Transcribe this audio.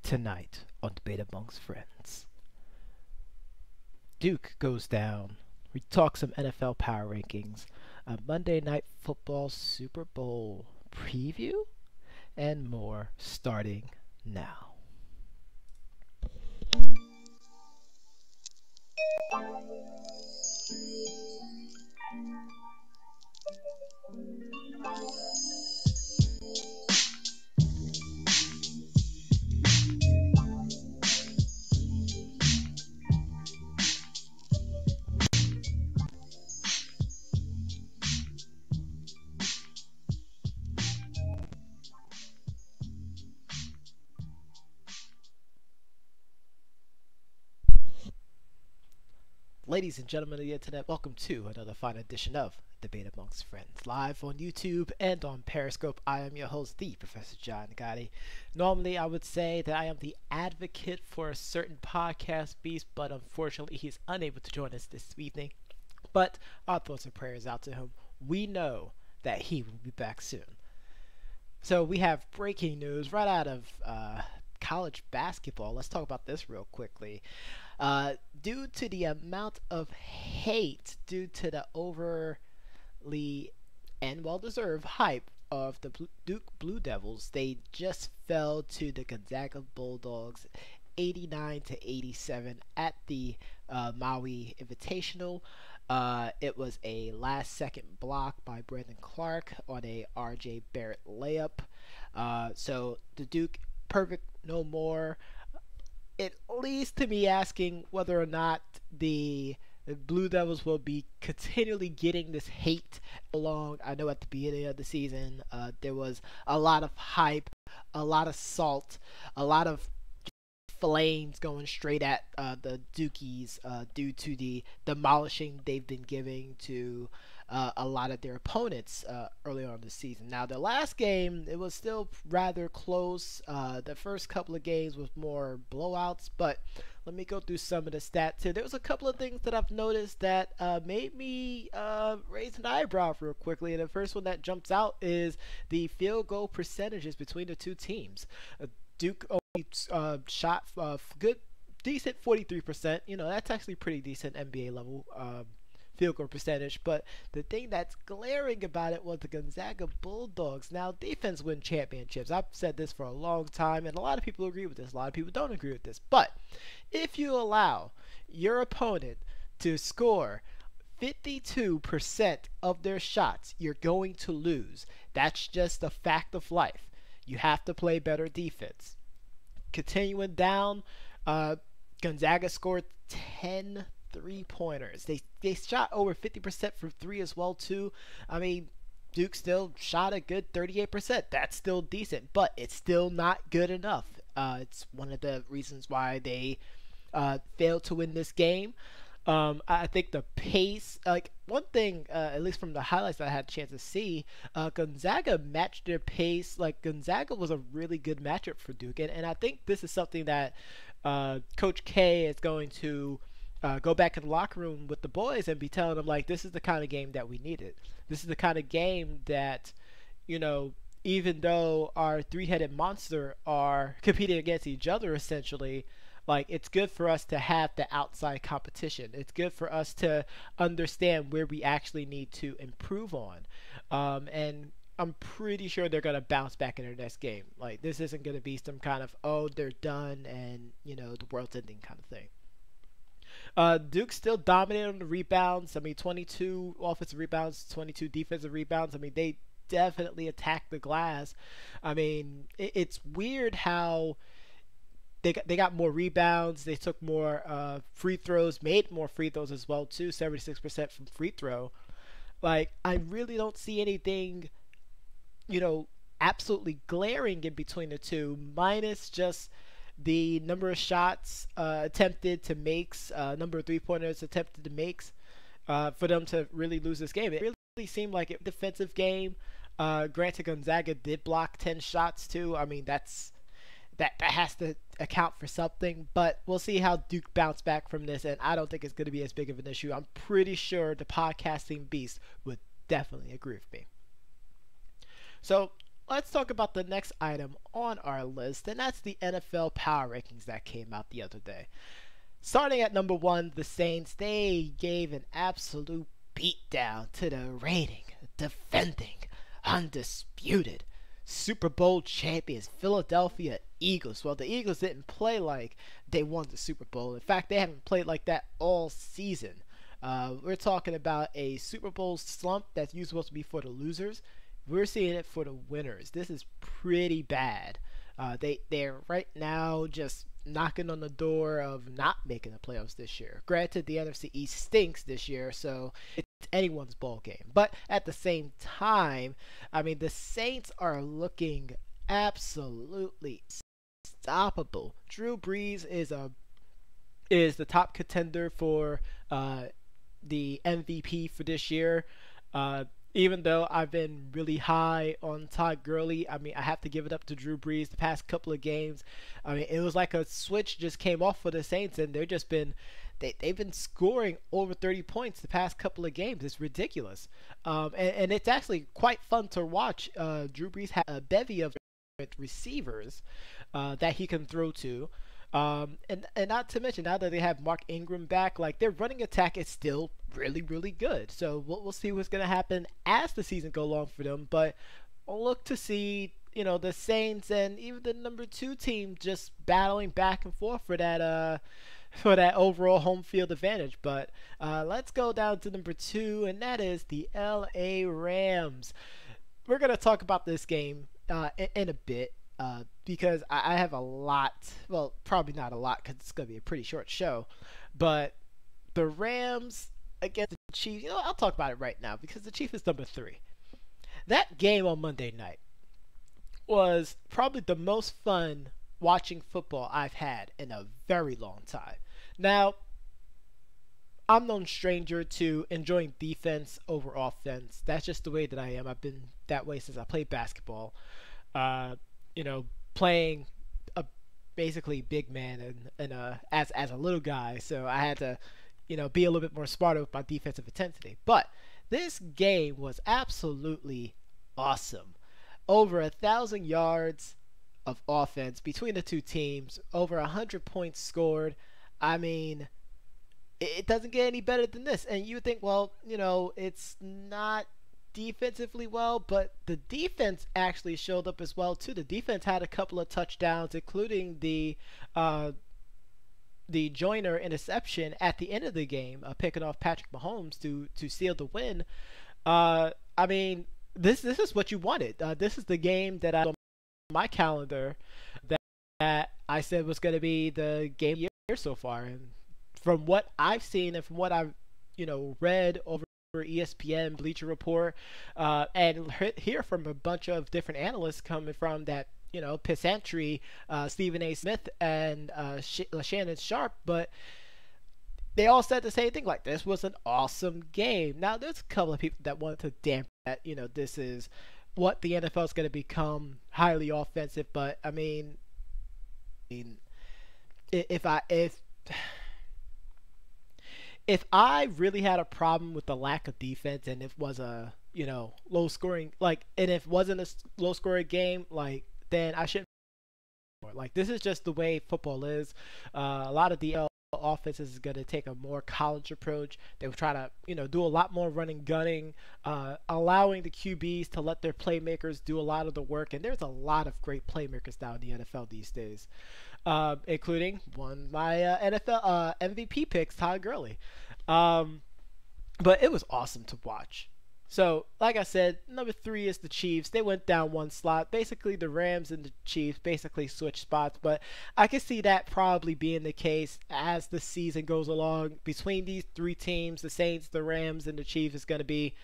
Tonight on Debate Amongst Friends. Duke goes down. We talk some NFL power rankings, a Monday Night Football Super Bowl preview, and more starting now. Ladies and gentlemen of the internet, welcome to another fine edition of Debate Amongst Friends, live on YouTube and on Periscope. I am your host, the Professor John Gotti. Normally, I would say that I am the advocate for a certain podcast beast, but unfortunately, he's unable to join us this evening. But our thoughts and prayers out to him. We know that he will be back soon. So we have breaking news right out of college basketball. Let's talk about this real quickly. Due to the amount of hate, due to the overly and well-deserved hype of the Duke Blue Devils, they just fell to the Gonzaga Bulldogs 89-87 at the Maui Invitational. It was a last-second block by Brandon Clark on a R.J. Barrett layup. So the Duke perfect no more. It leads to me asking whether or not the Blue Devils will be continually getting this hate along. I know at the beginning of the season, there was a lot of hype, a lot of salt, a lot of flames going straight at the Dukies due to the demolishing they've been giving to a lot of their opponents earlier on this season. Now, the last game, it was still rather close. The first couple of games was more blowouts, but let me go through some of the stats here. There was a couple of things that I've noticed that made me raise an eyebrow real quickly, and the first one that jumps out is the field goal percentages between the two teams. Duke only shot good, decent 43%. You know, that's actually pretty decent NBA level field goal percentage. But the thing that's glaring about it was the Gonzaga Bulldogs. Now, defense win championships. I've said this for a long time, and a lot of people agree with this. A lot of people don't agree with this. But if you allow your opponent to score 52% of their shots, you're going to lose. That's just a fact of life. You have to play better defense. Continuing down, Gonzaga scored 10 3-pointers. They shot over 50% from three as well too. I mean, Duke still shot a good 38%. That's still decent, but it's still not good enough. It's one of the reasons why they failed to win this game. I think the pace, like one thing, at least from the highlights that I had a chance to see, Gonzaga matched their pace. Like Gonzaga was a really good matchup for Duke, and I think this is something that Coach K is going to go back in the locker room with the boys and be telling them, like, this is the kind of game that we needed. This is the kind of game that, you know, even though our three-headed monster are competing against each other essentially, like, it's good for us to have the outside competition. It's good for us to understand where we actually need to improve on. And I'm pretty sure they're going to bounce back in their next game. Like, this isn't going to be some kind of, oh, they're done and, you know, the world's ending kind of thing. Duke still dominated on the rebounds. I mean, 22 offensive rebounds, 22 defensive rebounds. I mean, they definitely attacked the glass. I mean, it's weird how they got more rebounds. They took more free throws, made more free throws as well too, 76% from free throw. Like, I really don't see anything, you know, absolutely glaring in between the two, minus just the number of shots attempted to makes, number of three-pointers attempted to makes for them to really lose this game. It really seemed like a defensive game. Granted, Gonzaga did block 10 shots too. I mean, that has to account for something, but we'll see how Duke bounce back from this, and I don't think it's going to be as big of an issue. I'm pretty sure the podcasting beast would definitely agree with me. So let's talk about the next item on our list, and that's the NFL Power Rankings that came out the other day. Starting at number one, the Saints, they gave an absolute beatdown to the reigning, defending, undisputed Super Bowl champions, Philadelphia Eagles. Well, the Eagles didn't play like they won the Super Bowl. In fact, they haven't played like that all season. We're talking about a Super Bowl slump that's usually supposed to be for the losers. We're seeing it for the winners. This is pretty bad. They're right now just knocking on the door of not making the playoffs this year. Granted, the NFC East stinks this year, so it's anyone's ball game. But at the same time, I mean, the Saints are looking absolutely unstoppable. Drew Brees is the top contender for the MVP for this year. Even though I've been really high on Todd Gurley, I mean, I have to give it up to Drew Brees the past couple of games. I mean, it was like a switch just came off for the Saints, and they've been scoring over 30 points the past couple of games. It's ridiculous. And it's actually quite fun to watch. Drew Brees has a bevy of receivers that he can throw to. And not to mention, now that they have Mark Ingram back, like, their running attack is still really, really good. So we'll see what's going to happen as the season goes along for them. But I'll look to see, the Saints and even the number 2 team just battling back and forth for that overall home field advantage. But let's go down to number 2, and that is the LA Rams. We're going to talk about this game in a bit. Because I have a lot, well, probably not a lot because it's going to be a pretty short show, but the Rams against the Chiefs, I'll talk about it right now because the Chiefs is number 3. That game on Monday night was probably the most fun watching football I've had in a very long time. Now, I'm no stranger to enjoying defense over offense. That's just the way that I am. I've been that way since I played basketball. Playing a basically big man and as a little guy, so I had to, be a little bit more smarter with my defensive intensity. But this game was absolutely awesome. Over 1,000 yards of offense between the two teams, over 100 points scored. I mean, it doesn't get any better than this. And you think, well, it's not defensively well, but the defense actually showed up as well too. The defense had a couple of touchdowns, including the Joyner interception at the end of the game, picking off Patrick Mahomes to seal the win. I mean, this is what you wanted. This is the game that I on my calendar that I said was going to be the game of the year so far. And from what I've seen and from what I've read over ESPN, Bleacher Report, and hear from a bunch of different analysts coming from that, Pissantry, Stephen A. Smith, and Shannon Sharp, but they all said the same thing, like, this was an awesome game. Now, there's a couple of people that wanted to dampen that, this is what the NFL is going to become, highly offensive, but, I mean, if I really had a problem with the lack of defense and it was a, low scoring, and if it wasn't a low scoring game, then I shouldn't. This is just the way football is. A lot of the offenses is going to take a more college approach. They will try to, do a lot more running, gunning, allowing the QBs to let their playmakers do a lot of the work. And there's a lot of great playmakers down in the NFL these days, including one of my NFL MVP picks, Todd Gurley. But it was awesome to watch. So, like I said, number 3 is the Chiefs. They went down one slot. Basically, the Rams and the Chiefs basically switched spots. But I can see that probably being the case as the season goes along. Between these 3 teams, the Saints, the Rams, and the Chiefs, is going to be